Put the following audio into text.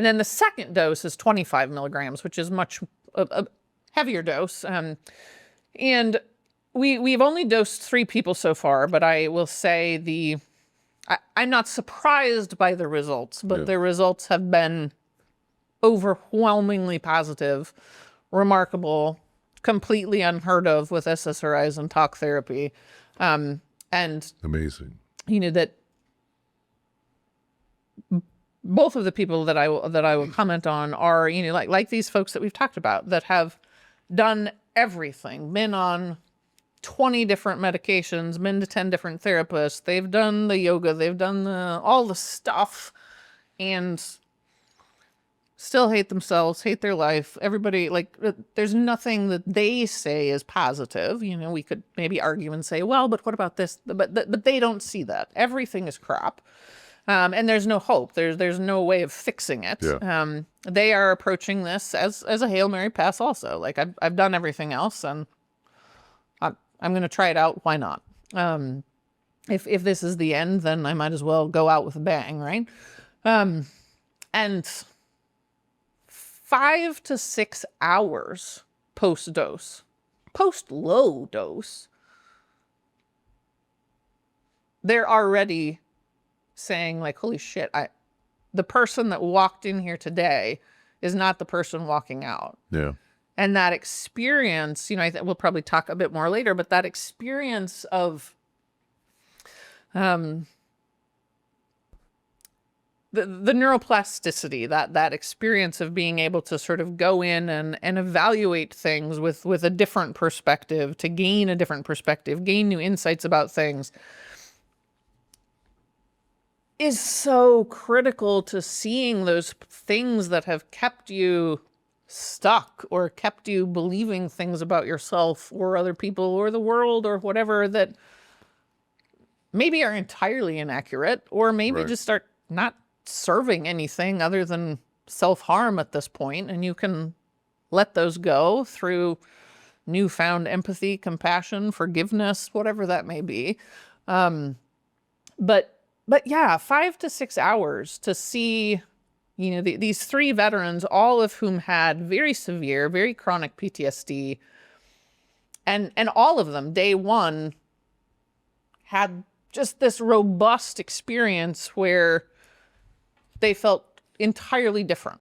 And then the second dose is 25 milligrams, which is much a heavier dose. And we've only dosed 3 people so far, but I will say I'm not surprised by the results, but the results have been overwhelmingly positive, remarkable, completely unheard of with SSRIs and talk therapy. And amazing. That both of the people that I will comment on are, like these folks that we've talked about that have done everything, been on 20 different medications, been to 10 different therapists. They've done the yoga, they've done all the stuff, and still hate themselves, hate their life. Everybody, there's nothing that they say is positive. We could maybe argue and say, well, but what about this? But they don't see that. Everything is crap. And there's no hope. There's no way of fixing it. Yeah. They are approaching this as a Hail Mary pass also. Like, I've done everything else, and I'm going to try it out. Why not? If this is the end, then I might as well go out with a bang, right? And 5 to 6 hours post-dose, post-low dose, they're already saying, like, holy shit, the person that walked in here today is not the person walking out. Yeah. And that experience, we'll probably talk a bit more later, but that experience of the neuroplasticity, that experience of being able to sort of go in and evaluate things with a different perspective, to gain a different perspective, gain new insights about things, is so critical to seeing those things that have kept you stuck or kept you believing things about yourself or other people or the world or whatever that maybe are entirely inaccurate, or maybe just are not serving anything other than self-harm at this point, and you can let those go through newfound empathy, compassion, forgiveness, whatever that may be. But yeah, 5 to 6 hours to see, these 3 veterans, all of whom had very severe, very chronic PTSD, and all of them, day one, had just this robust experience where they felt entirely different.